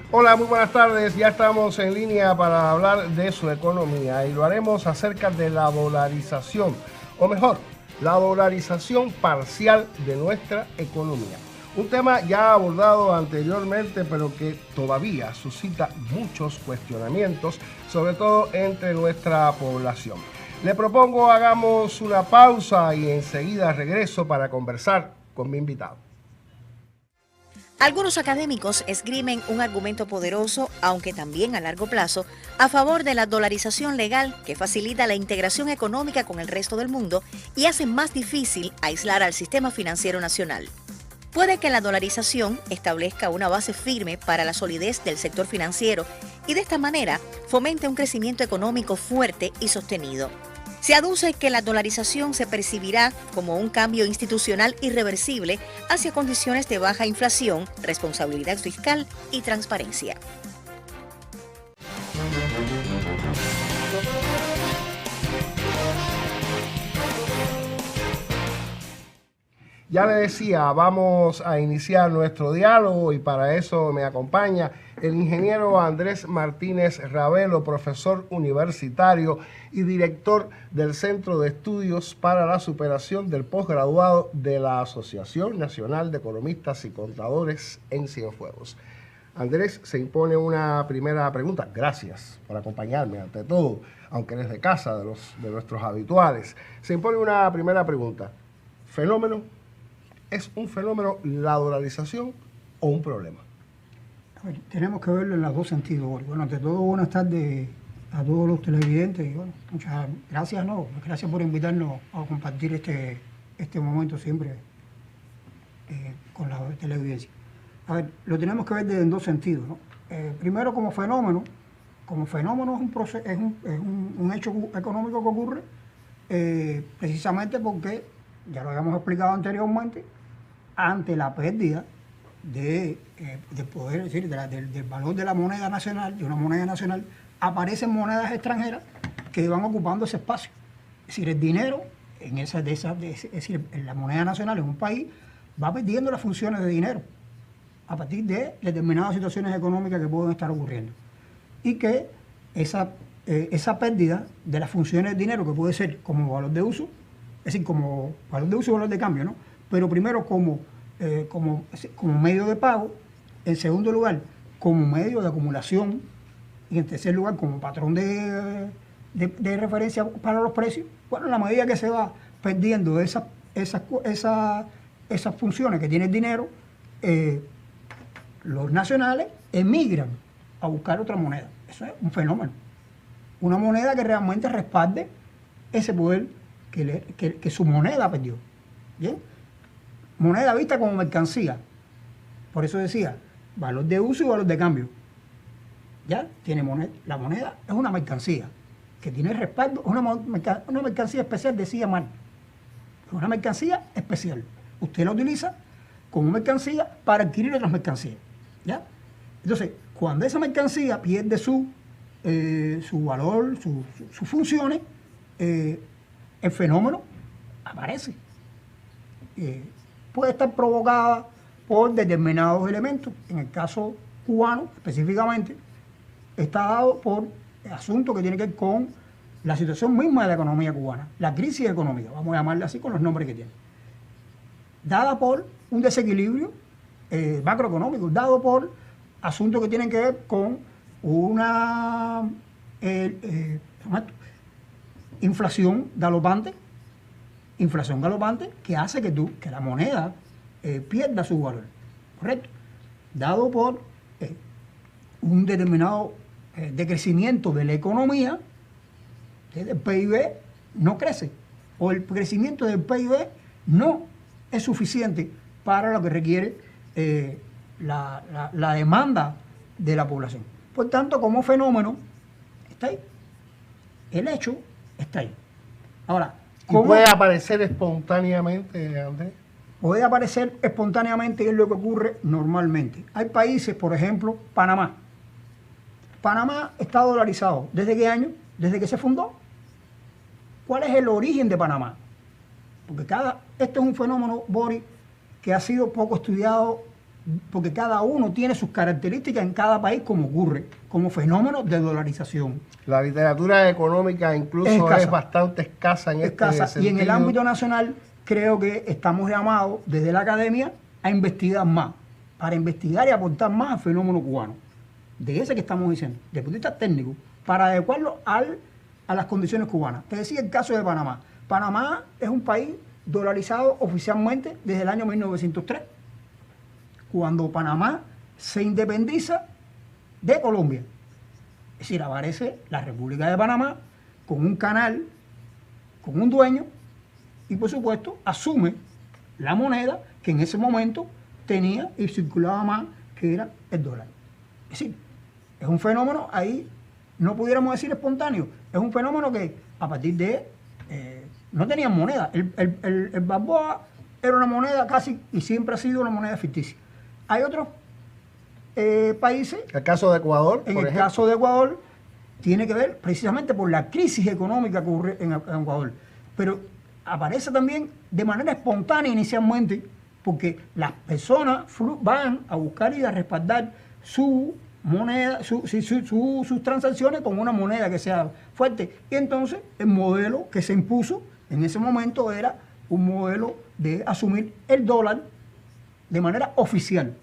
Hola, muy buenas tardes. Ya estamos en línea para hablar de su economía y lo haremos acerca de la dolarización, o mejor, la dolarización parcial de nuestra economía. Un tema ya abordado anteriormente, pero que todavía suscita muchos cuestionamientos, sobre todo entre nuestra población. Le propongo hagamos una pausa y enseguida regreso para conversar con mi invitado. Algunos académicos esgrimen un argumento poderoso, aunque también a largo plazo, a favor de la dolarización legal que facilita la integración económica con el resto del mundo y hace más difícil aislar al sistema financiero nacional. Puede que la dolarización establezca una base firme para la solidez del sector financiero y de esta manera fomente un crecimiento económico fuerte y sostenido. Se aduce que la dolarización se percibirá como un cambio institucional irreversible hacia condiciones de baja inflación, responsabilidad fiscal y transparencia. Ya le decía, vamos a iniciar nuestro diálogo y para eso me acompaña el ingeniero Andrés Martínez Ravelo, profesor universitario y director del Centro de Estudios para la Superación del Posgraduado de la Asociación Nacional de Economistas y Contadores en Cienfuegos. Andrés, se impone una primera pregunta. Gracias por acompañarme, ante todo, aunque desde casa de nuestros habituales. Se impone una primera pregunta. ¿Es un fenómeno la dolarización o un problema? A ver, tenemos que verlo en los dos sentidos. Bueno, ante todo, buenas tardes a todos los televidentes. Y bueno, muchas gracias, gracias por invitarnos a compartir este momento siempre con la televidencia. A ver, lo tenemos que ver en dos sentidos, ¿no? Primero, como fenómeno es un proceso, es un hecho económico que ocurre precisamente porque, ya lo habíamos explicado anteriormente, ante la pérdida de poder, es decir, del valor de la moneda nacional, de una moneda nacional, aparecen monedas extranjeras que van ocupando ese espacio. Es decir, el dinero, es decir, la moneda nacional en un país va perdiendo las funciones de dinero a partir de determinadas situaciones económicas que pueden estar ocurriendo. Y que esa pérdida de las funciones de dinero, que puede ser como valor de uso, es decir, como valor de uso y valor de cambio, ¿no? Pero primero como medio de pago, en segundo lugar como medio de acumulación y en tercer lugar como patrón de referencia para los precios. Bueno, en la medida que se va perdiendo esas funciones que tiene el dinero, los nacionales emigran a buscar otra moneda. Eso es un fenómeno. Una moneda que realmente respalde ese poder que su moneda perdió. ¿Bien? Moneda vista como mercancía. Por eso decía, valor de uso y valor de cambio. ¿Ya? Tiene moneda. La moneda es una mercancía que tiene respaldo. Es una mercancía especial, decía mal. Es una mercancía especial. Usted la utiliza como mercancía para adquirir otras mercancías. ¿Ya? Entonces, cuando esa mercancía pierde su valor, sus funciones, el fenómeno aparece. Puede estar provocada por determinados elementos. En el caso cubano, específicamente, está dado por asuntos que tienen que ver con la situación misma de la economía cubana, la crisis económica, vamos a llamarla así con los nombres que tiene, dada por un desequilibrio macroeconómico, dado por asuntos que tienen que ver con una inflación galopante que hace que la moneda pierda su valor, ¿correcto? Dado por un determinado decrecimiento de la economía, el PIB no crece, o el crecimiento del PIB no es suficiente para lo que requiere la demanda de la población. Por tanto, como fenómeno, está ahí. El hecho está ahí. Ahora, ¿y puede aparecer espontáneamente, Andrés? Puede aparecer espontáneamente y es lo que ocurre normalmente. Hay países, por ejemplo, Panamá. Panamá está dolarizado. ¿Desde qué año? Desde que se fundó. ¿Cuál es el origen de Panamá? Porque esto es un fenómeno, Boris, que ha sido poco estudiado, porque cada uno tiene sus características en cada país, como ocurre, como fenómeno de dolarización. La literatura económica incluso es bastante escasa en este sentido. Y en el ámbito nacional creo que estamos llamados desde la academia a investigar más, para investigar y aportar más al fenómeno cubano. De ese que estamos diciendo, desde el punto de vista técnico, para adecuarlo a las condiciones cubanas. Te decía el caso de Panamá. Panamá es un país dolarizado oficialmente desde el año 1903, cuando Panamá se independiza de Colombia. Es decir, aparece la República de Panamá con un canal, con un dueño, y por supuesto asume la moneda que en ese momento tenía y circulaba más, que era el dólar. Es decir, es un fenómeno ahí, no pudiéramos decir espontáneo, es un fenómeno que a partir de no tenían moneda. El Balboa era una moneda casi y siempre ha sido una moneda ficticia. Hay otros países. El caso de Ecuador. En el caso de Ecuador tiene que ver precisamente por la crisis económica que ocurre en Ecuador. Pero aparece también de manera espontánea inicialmente, porque las personas van a buscar y a respaldar su moneda, sus transacciones con una moneda que sea fuerte. Y entonces el modelo que se impuso en ese momento era un modelo de asumir el dólar de manera oficial.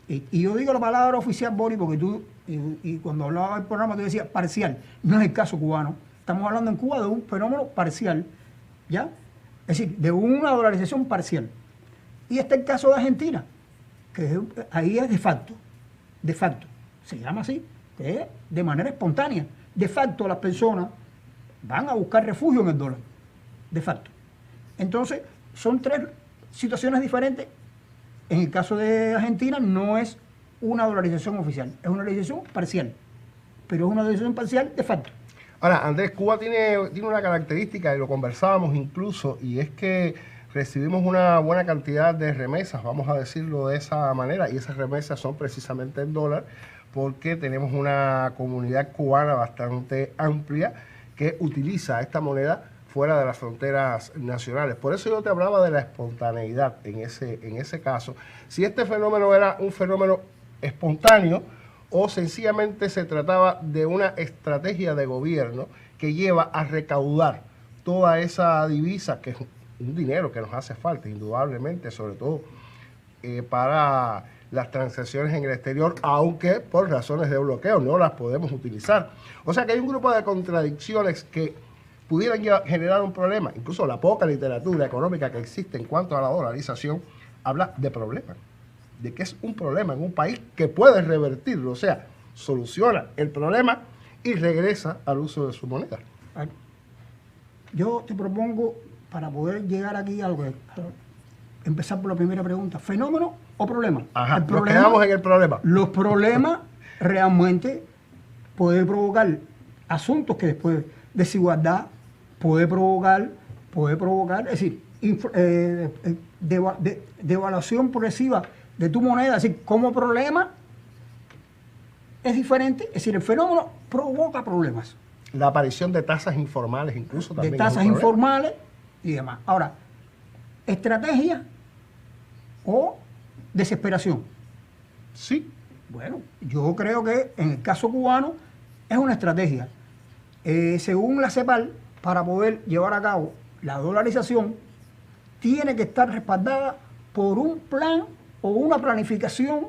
Y yo digo la palabra oficial, Boris, porque tú, y cuando hablaba del programa, tú decías parcial. No es el caso cubano. Estamos hablando en Cuba de un fenómeno parcial, ¿ya? Es decir, de una dolarización parcial. Y este es el caso de Argentina, que ahí es de facto. De facto. Se llama así, que es de manera espontánea. De facto, las personas van a buscar refugio en el dólar. De facto. Entonces, son tres situaciones diferentes. En el caso de Argentina no es una dolarización oficial, es una dolarización parcial, pero es una dolarización parcial de facto. Ahora, Andrés, Cuba tiene una característica, y lo conversábamos incluso, y es que recibimos una buena cantidad de remesas, vamos a decirlo de esa manera, y esas remesas son precisamente en dólar, porque tenemos una comunidad cubana bastante amplia que utiliza esta moneda fuera de las fronteras nacionales. Por eso yo te hablaba de la espontaneidad en ese caso. Si este fenómeno era un fenómeno espontáneo o sencillamente se trataba de una estrategia de gobierno que lleva a recaudar toda esa divisa, que es un dinero que nos hace falta, indudablemente, sobre todo para las transacciones en el exterior, aunque por razones de bloqueo no las podemos utilizar. O sea que hay un grupo de contradicciones que pudieran generar un problema. Incluso la poca literatura económica que existe en cuanto a la dolarización habla de problemas, de que es un problema en un país que puede revertirlo, o sea, soluciona el problema y regresa al uso de su moneda. Yo te propongo, para poder llegar aquí a algo, empezar por la primera pregunta, ¿fenómeno o problema? Ajá, nos quedamos en el problema. Los problemas realmente pueden provocar asuntos que después desigualdad puede provocar, es decir, devaluación progresiva de tu moneda, es decir, como problema es diferente, es decir, el fenómeno provoca problemas. La aparición de tasas informales incluso también. De tasas informales y demás. Ahora, estrategia o desesperación. Sí. Bueno, yo creo que en el caso cubano es una estrategia. Según la CEPAL, para poder llevar a cabo la dolarización, tiene que estar respaldada por un plan o una planificación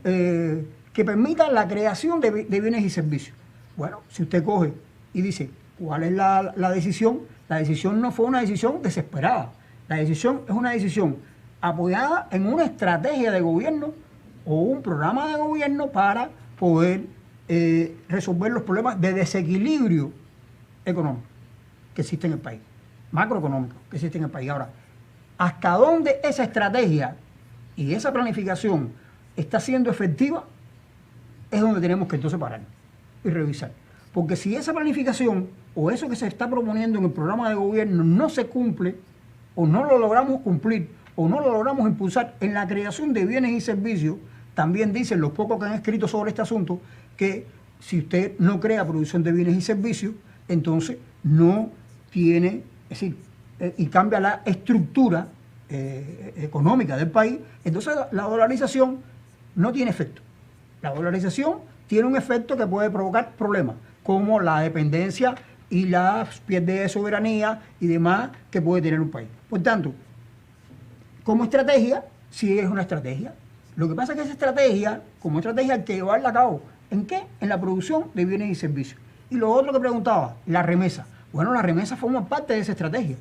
que permita la creación de bienes y servicios. Bueno, si usted coge y dice, ¿cuál es la decisión? La decisión no fue una decisión desesperada. La decisión es una decisión apoyada en una estrategia de gobierno o un programa de gobierno para poder resolver los problemas de desequilibrio económico que existe en el país, macroeconómico que existe en el país. Ahora, ¿hasta dónde esa estrategia y esa planificación está siendo efectiva? Es donde tenemos que entonces parar y revisar. Porque si esa planificación o eso que se está proponiendo en el programa de gobierno no se cumple, o no lo logramos cumplir, o no lo logramos impulsar en la creación de bienes y servicios, también dicen los pocos que han escrito sobre este asunto, que si usted no crea producción de bienes y servicios, entonces no tiene, es decir, y cambia la estructura económica del país, entonces la dolarización no tiene efecto. La dolarización tiene un efecto que puede provocar problemas, como la dependencia y la pérdida de soberanía y demás que puede tener un país. Por tanto, como estrategia, sí es una estrategia. Lo que pasa es que esa estrategia, como estrategia, hay que llevarla a cabo. ¿En qué? En la producción de bienes y servicios. Y lo otro que preguntaba, la remesa. Bueno, la remesa forma parte de esa estrategia.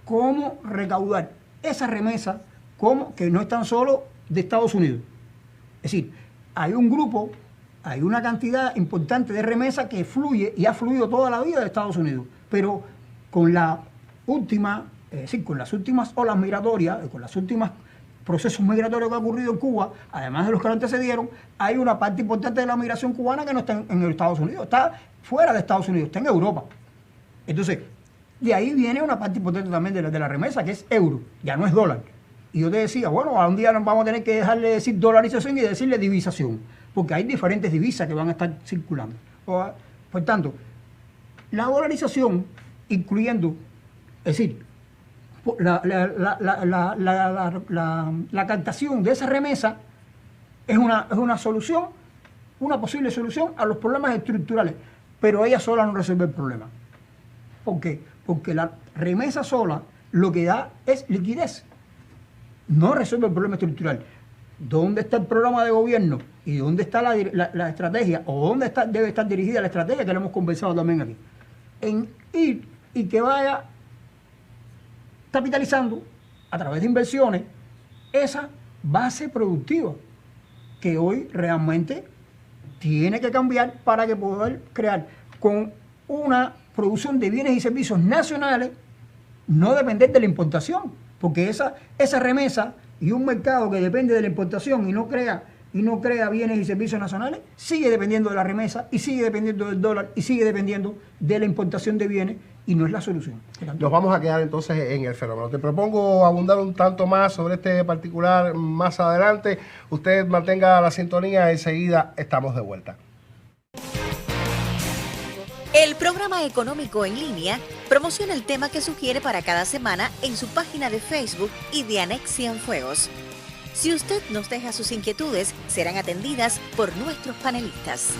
¿Cómo recaudar esa remesa que no es tan solo de Estados Unidos? Es decir, hay un grupo, hay una cantidad importante de remesa que fluye y ha fluido toda la vida de Estados Unidos. Pero con la última, con las últimas olas migratorias, con los últimos procesos migratorios que ha ocurrido en Cuba, además de los que lo antecedieron, hay una parte importante de la migración cubana que no está en Estados Unidos, está fuera de Estados Unidos, está en Europa. Entonces, de ahí viene una parte importante también de la remesa, que es euro, ya no es dólar. Y yo te decía, bueno, a un día nos vamos a tener que dejarle de decir dolarización y decirle divisación, porque hay diferentes divisas que van a estar circulando. Por tanto, la dolarización, incluyendo, es decir, la captación de esa remesa es una solución, una posible solución a los problemas estructurales, pero ella sola no resuelve el problema. ¿Por qué? Porque la remesa sola lo que da es liquidez, no resuelve el problema estructural. ¿Dónde está el programa de gobierno y dónde está la estrategia, o dónde debe estar dirigida la estrategia que le hemos conversado también aquí? En ir y que vaya capitalizando a través de inversiones esa base productiva que hoy realmente tiene que cambiar para que poder crear con una producción de bienes y servicios nacionales, no depender de la importación, porque esa remesa y un mercado que depende de la importación y no crea bienes y servicios nacionales, sigue dependiendo de la remesa y sigue dependiendo del dólar y sigue dependiendo de la importación de bienes, y no es la solución. Nos vamos a quedar entonces en el fenómeno. Te propongo abundar un tanto más sobre este particular más adelante. Usted mantenga la sintonía, enseguida estamos de vuelta. El programa económico en línea promociona el tema que sugiere para cada semana en su página de Facebook y de Anex Cienfuegos. Si usted nos deja sus inquietudes, serán atendidas por nuestros panelistas.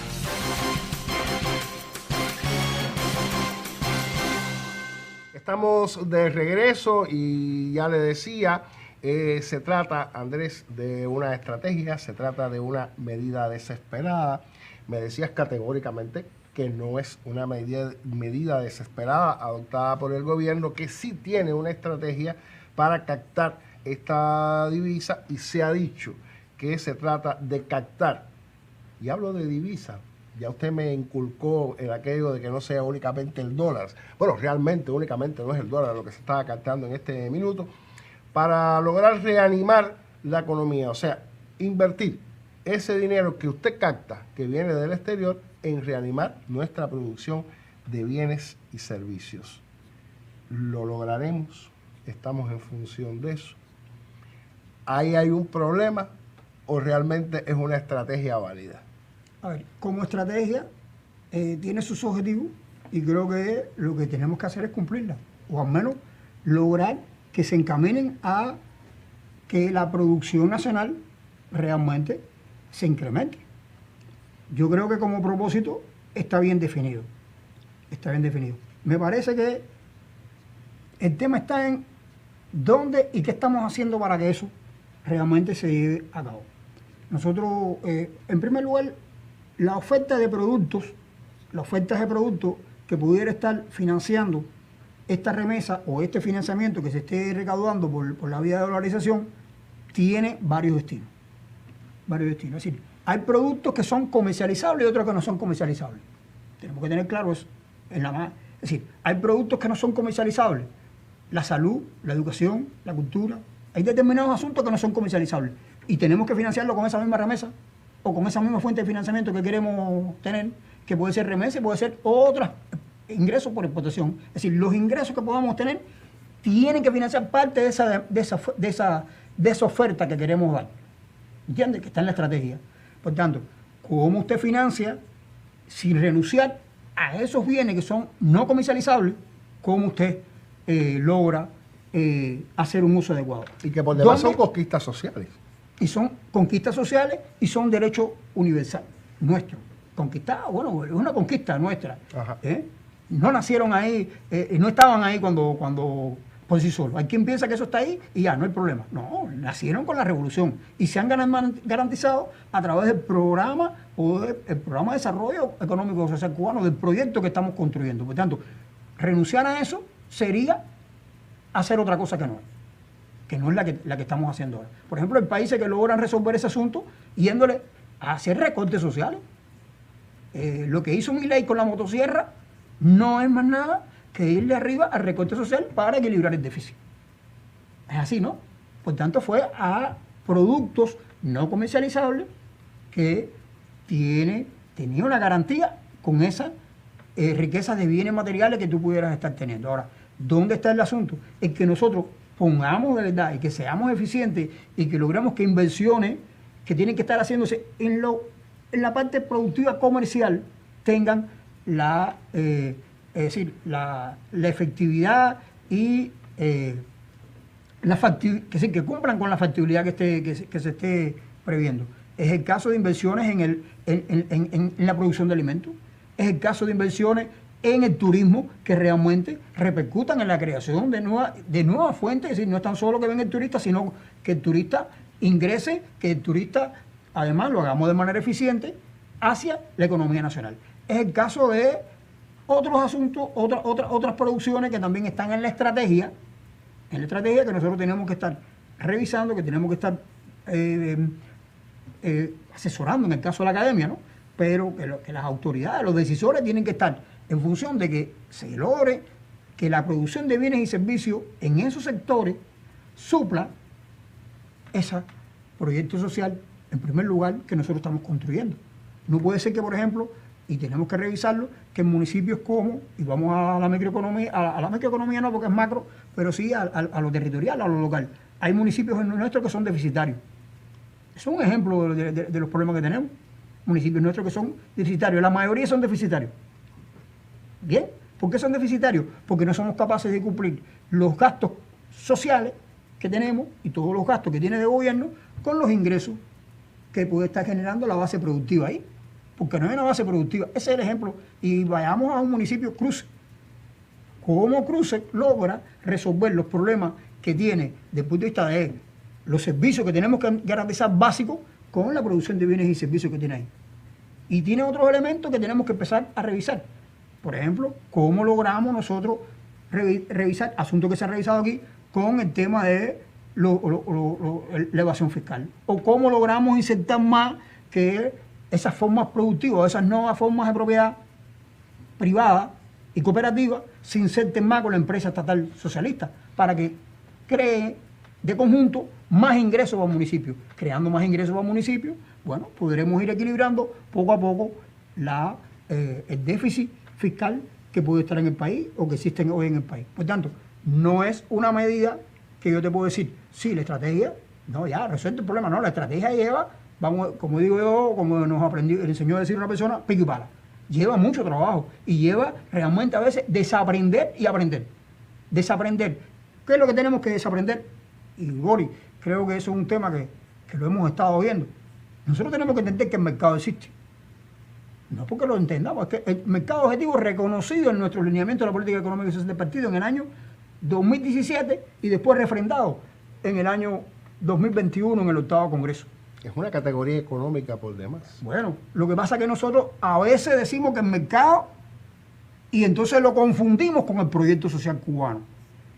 Estamos de regreso y ya le decía, se trata, Andrés, de una estrategia, se trata de una medida desesperada. Me decías categóricamente que no es una medida desesperada adoptada por el gobierno, que sí tiene una estrategia para captar esta divisa, y se ha dicho que se trata de captar, y hablo de divisa, ya usted me inculcó en aquello de que no sea únicamente el dólar. Bueno, realmente únicamente no es el dólar lo que se está captando en este minuto, para lograr reanimar la economía, o sea, invertir ese dinero que usted capta, que viene del exterior, en reanimar nuestra producción de bienes y servicios. ¿Lo lograremos? ¿Estamos en función de eso? ¿Ahí hay un problema o realmente es una estrategia válida? A ver, como estrategia tiene sus objetivos, y creo que lo que tenemos que hacer es cumplirla, o al menos lograr que se encaminen a que la producción nacional realmente se incremente. Yo creo que como propósito está bien definido. Está bien definido. Me parece que el tema está en dónde y qué estamos haciendo para que eso realmente se lleve a cabo. Nosotros, en primer lugar, la oferta de productos que pudiera estar financiando esta remesa o este financiamiento que se esté recaudando por la vía de dolarización, tiene varios destinos. Es decir, hay productos que son comercializables y otros que no son comercializables. Tenemos que tener claro eso. Es decir, hay productos que no son comercializables. La salud, la educación, la cultura. Hay determinados asuntos que no son comercializables. Y tenemos que financiarlo con esa misma remesa o con esa misma fuente de financiamiento que queremos tener. que puede ser remesa, puede ser otros ingresos por exportación. Es decir, los ingresos que podamos tener tienen que financiar parte de esa oferta que queremos dar. ¿Entiende? Que está en la estrategia. Por tanto, ¿cómo usted financia sin renunciar a esos bienes que son no comercializables? ¿Cómo usted logra hacer un uso adecuado? Y que por demás son conquistas sociales. Y son conquistas sociales y son derechos universal nuestro. Conquistada, bueno, es una conquista nuestra. No nacieron ahí, no estaban ahí cuando por sí solos. Hay quien piensa que eso está ahí y ya, no hay problema. No, nacieron con la revolución y se han garantizado a través del programa el programa de desarrollo económico y social cubano, del proyecto que estamos construyendo. Por tanto, renunciar a eso sería hacer otra cosa que no es la que estamos haciendo ahora. Por ejemplo, hay países que logran resolver ese asunto yéndole a hacer recortes sociales. Lo que hizo Milei con la motosierra no es más nada que irle arriba al recorte social para equilibrar el déficit. Es así, ¿no? Por tanto, fue a productos no comercializables que tenía una garantía con esa riqueza de bienes materiales que tú pudieras estar teniendo. Ahora, ¿dónde está el asunto? Es que nosotros pongamos de verdad y que seamos eficientes y que logremos que inversiones que tienen que estar haciéndose en la parte productiva comercial tengan la efectividad y que cumplan con la factibilidad que se esté previendo. Es el caso de inversiones en la producción de alimentos, es el caso de inversiones en el turismo que realmente repercutan en la creación de nuevas fuentes. Es decir, no es tan solo que venga el turista, sino que el turista ingrese, que el turista además lo hagamos de manera eficiente hacia la economía nacional. Es el caso de otros asuntos, otras producciones que también están en la estrategia que nosotros tenemos que estar revisando, que tenemos que estar asesorando en el caso de la academia, ¿no? Pero que las autoridades, los decisores tienen que estar en función de que se logre que la producción de bienes y servicios en esos sectores supla ese proyecto social, en primer lugar, que nosotros estamos construyendo. No puede ser que, por ejemplo, y tenemos que revisarlo, que en municipios como, y vamos a la microeconomía, a la microeconomía no porque es macro, pero sí a lo territorial, a lo local. Hay municipios nuestros que son deficitarios. Eso es un ejemplo de los problemas que tenemos. Municipios nuestros que son deficitarios. La mayoría son deficitarios. ¿Bien? ¿Por qué son deficitarios? Porque no somos capaces de cumplir los gastos sociales que tenemos y todos los gastos que tiene de gobierno con los ingresos que puede estar generando la base productiva ahí. Porque no hay una base productiva. Ese es el ejemplo. Y vayamos a un municipio Cruce. ¿Cómo Cruce logra resolver los problemas que tiene desde el punto de vista de los servicios que tenemos que garantizar básicos con la producción de bienes y servicios que tiene ahí? Y tiene otros elementos que tenemos que empezar a revisar. Por ejemplo, ¿cómo logramos nosotros revisar asuntos que se han revisado aquí con el tema de la evasión fiscal? ¿O cómo logramos insertar más que esas formas productivas, esas nuevas formas de propiedad privada y cooperativa se inserten más con la empresa estatal socialista para que cree de conjunto más ingresos para el municipio? Creando más ingresos para el municipio, bueno, podremos ir equilibrando poco a poco el déficit fiscal que puede estar en el país o que existe hoy en el país. Por tanto, no es una medida que yo te puedo decir, sí, la estrategia, no, ya, resuelve el problema, no, la estrategia lleva, vamos, como digo yo, como nos aprendió, le enseñó a decir una persona, pico y pala. Lleva mucho trabajo y lleva realmente a veces desaprender y aprender. Desaprender. ¿Qué es lo que tenemos que desaprender? Y Boris, creo que eso es un tema que lo hemos estado viendo. Nosotros tenemos que entender que el mercado existe. No porque lo entendamos, es que el mercado objetivo reconocido en nuestro lineamiento de la política económica y social del partido en el año 2017 y después refrendado en el año 2021 en el 8º Congreso. Es una categoría económica por demás. Bueno, lo que pasa es que nosotros a veces decimos que el mercado y entonces lo confundimos con el proyecto social cubano.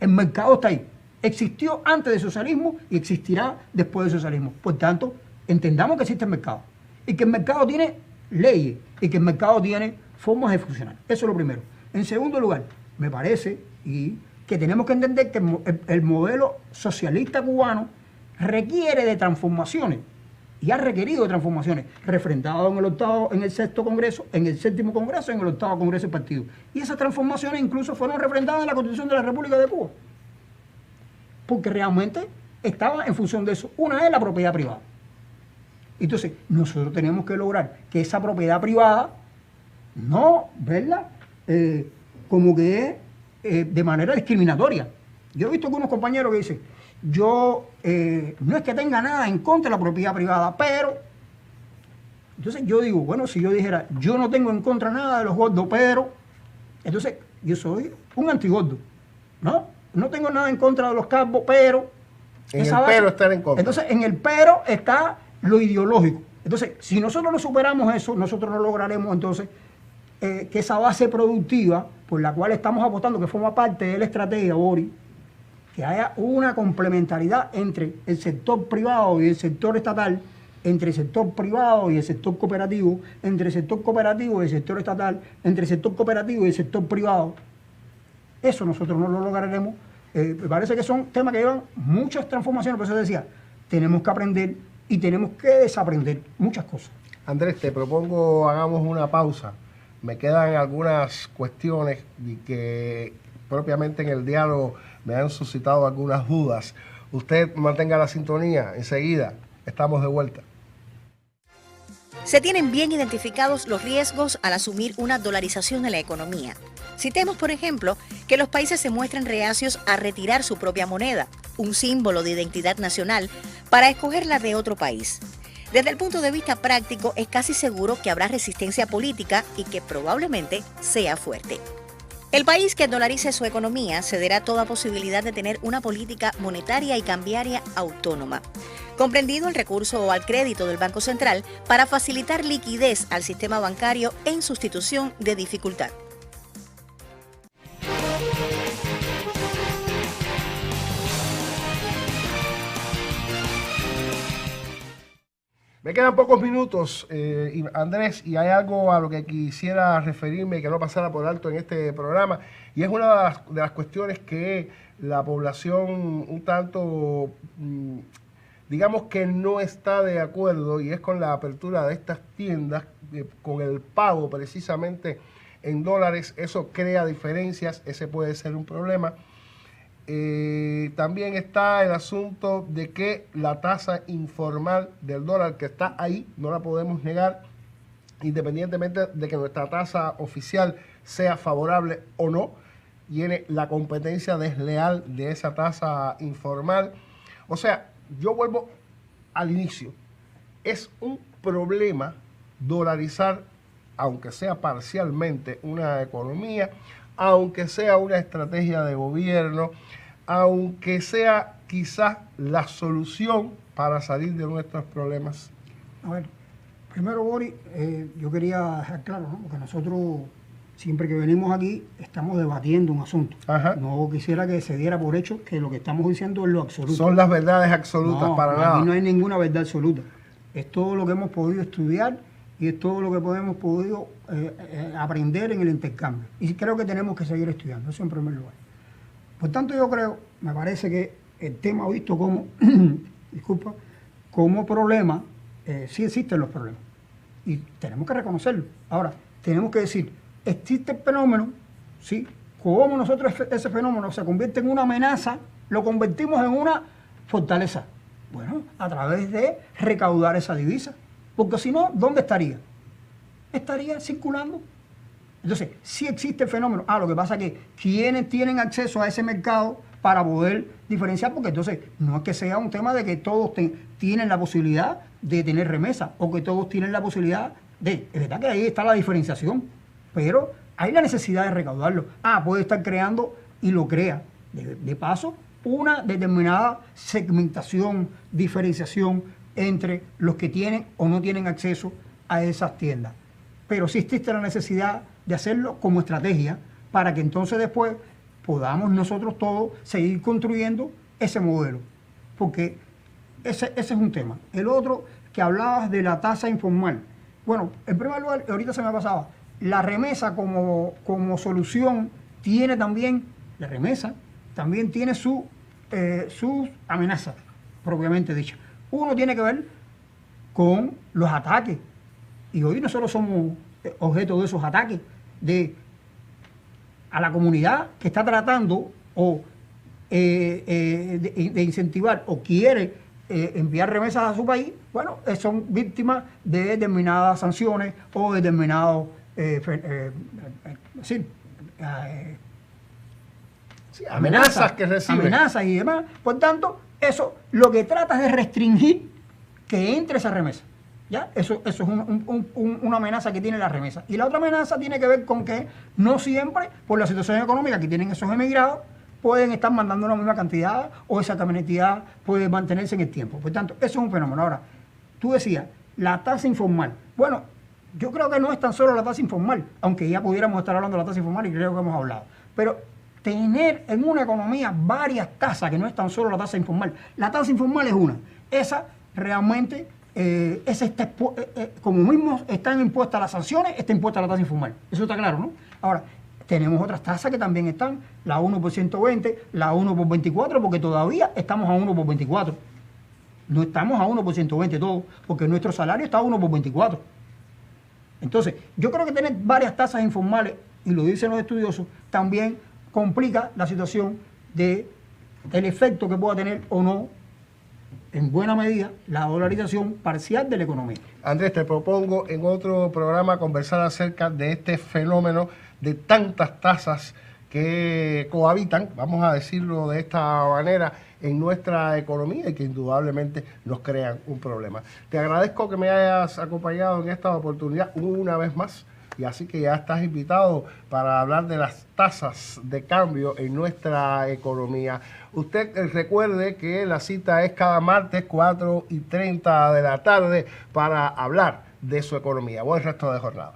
El mercado está ahí. Existió antes del socialismo y existirá después del socialismo. Por tanto, entendamos que existe el mercado y que el mercado tiene leyes y que el mercado tiene formas de funcionar. Eso es lo primero. En segundo lugar, me parece que tenemos que entender que el modelo socialista cubano requiere de transformaciones y ha requerido transformaciones, refrendado en el sexto Congreso, en el séptimo Congreso, en el octavo Congreso del partido. Y esas transformaciones incluso fueron refrendadas en la Constitución de la República de Cuba. Porque realmente estaba en función de eso. Una es la propiedad privada. Entonces, nosotros tenemos que lograr que esa propiedad privada no, ¿verdad? Como que es de manera discriminatoria. Yo he visto algunos compañeros que dicen, yo no es que tenga nada en contra de la propiedad privada, pero... Entonces yo digo, bueno, si yo dijera, yo no tengo en contra nada de los gordos, pero... Entonces yo soy un antigordo, ¿no? No tengo nada en contra de los calvos, pero... En el pero estar en contra. Entonces en el pero está lo ideológico. Entonces, si nosotros no superamos eso, nosotros no lograremos entonces que esa base productiva por la cual estamos apostando, que forma parte de la estrategia, Boris, que haya una complementariedad entre el sector privado y el sector estatal, entre el sector privado y el sector cooperativo, entre el sector cooperativo y el sector estatal, entre el sector cooperativo y el sector privado. Eso nosotros no lo lograremos. Me parece que son temas que llevan muchas transformaciones, por eso decía, tenemos que aprender y tenemos que desaprender muchas cosas. Andrés, te propongo hagamos una pausa. Me quedan algunas cuestiones y que propiamente en el diálogo me han suscitado algunas dudas. Usted mantenga la sintonía, enseguida estamos de vuelta. Se tienen bien identificados los riesgos al asumir una dolarización de la economía. Citemos, por ejemplo, que los países se muestran reacios a retirar su propia moneda, un símbolo de identidad nacional, para escoger la de otro país. Desde el punto de vista práctico, es casi seguro que habrá resistencia política y que probablemente sea fuerte. El país que dolarice su economía cederá toda posibilidad de tener una política monetaria y cambiaria autónoma, comprendido el recurso al crédito del Banco Central para facilitar liquidez al sistema bancario en sustitución de dificultad. Me quedan pocos minutos, Andrés, y hay algo a lo que quisiera referirme que no pasara por alto en este programa, y es una de las cuestiones que la población un tanto, digamos que no está de acuerdo, y es con la apertura de estas tiendas, con el pago precisamente en dólares. Eso crea diferencias, ese puede ser un problema. También está el asunto de que la tasa informal del dólar que está ahí, no la podemos negar, independientemente de que nuestra tasa oficial sea favorable o no, viene la competencia desleal de esa tasa informal. O sea, yo vuelvo al inicio, es un problema dolarizar, aunque sea parcialmente, una economía, aunque sea una estrategia de gobierno, aunque sea quizás la solución para salir de nuestros problemas. A ver, primero, Boris, yo quería dejar claro, ¿no? Porque nosotros, siempre que venimos aquí, estamos debatiendo un asunto. Ajá. No quisiera que se diera por hecho que lo que estamos diciendo es lo absoluto. Son las verdades absolutas, no, para nada. Aquí no hay ninguna verdad absoluta. Es todo lo que hemos podido estudiar y es todo lo que hemos podido aprender en el intercambio. Y creo que tenemos que seguir estudiando, eso en primer lugar. Por tanto, yo creo, me parece que el tema visto como, disculpa, como problema, sí existen los problemas. Y tenemos que reconocerlo. Ahora, tenemos que decir, existe el fenómeno, ¿sí? ¿Cómo nosotros ese fenómeno se convierte en una amenaza, lo convertimos en una fortaleza? Bueno, a través de recaudar esa divisa. Porque si no, ¿dónde estaría? Estaría circulando. Entonces, sí existe el fenómeno. Lo que pasa es que quienes tienen acceso a ese mercado para poder diferenciar, porque entonces no es que sea un tema de que todos tienen la posibilidad de tener remesa o que todos tienen la posibilidad de... Es verdad que ahí está la diferenciación, pero hay la necesidad de recaudarlo. Puede estar creando y lo crea. De paso, una determinada segmentación, diferenciación entre los que tienen o no tienen acceso a esas tiendas. Pero sí existe la necesidad de hacerlo como estrategia para que entonces después podamos nosotros todos seguir construyendo ese modelo. Porque ese es un tema. El otro, que hablabas de la tasa informal. Bueno, en primer lugar, ahorita se me pasaba, la remesa como solución tiene también, la remesa también tiene sus amenazas, propiamente dichas. Uno tiene que ver con los ataques. Y hoy nosotros somos objeto de esos ataques a la comunidad que está tratando de incentivar o quiere enviar remesas a su país. Bueno, son víctimas de determinadas sanciones o determinados amenazas que reciben. Amenazas y demás. Por tanto, eso lo que trata es de restringir que entre esa remesa. ¿Ya? Eso es una amenaza que tiene la remesa. Y la otra amenaza tiene que ver con que no siempre, por la situación económica que tienen esos emigrados, pueden estar mandando la misma cantidad o esa cantidad puede mantenerse en el tiempo. Por tanto, eso es un fenómeno. Ahora, tú decías, la tasa informal. Bueno, yo creo que no es tan solo la tasa informal, aunque ya pudiéramos estar hablando de la tasa informal y creo que hemos hablado. Pero tener en una economía varias tasas, que no es tan solo la tasa informal. La tasa informal es una. Esa realmente... como mismo están impuestas las sanciones, está impuesta la tasa informal. Eso está claro, ¿no? Ahora, tenemos otras tasas que también están, la 1 por 120, la 1 por 24, porque todavía estamos a 1 por 24. No estamos a 1 por 120 todos, porque nuestro salario está a 1 por 24. Entonces, yo creo que tener varias tasas informales, y lo dicen los estudiosos, también complica la situación del efecto que pueda tener o no en buena medida la dolarización parcial de la economía. Andrés, te propongo en otro programa conversar acerca de este fenómeno de tantas tasas que cohabitan, vamos a decirlo de esta manera, en nuestra economía y que indudablemente nos crean un problema. Te agradezco que me hayas acompañado en esta oportunidad una vez más. Y así que ya estás invitado para hablar de las tasas de cambio en nuestra economía. Usted recuerde que la cita es cada martes 4:30 de la tarde para hablar de su economía. Buen resto de jornada.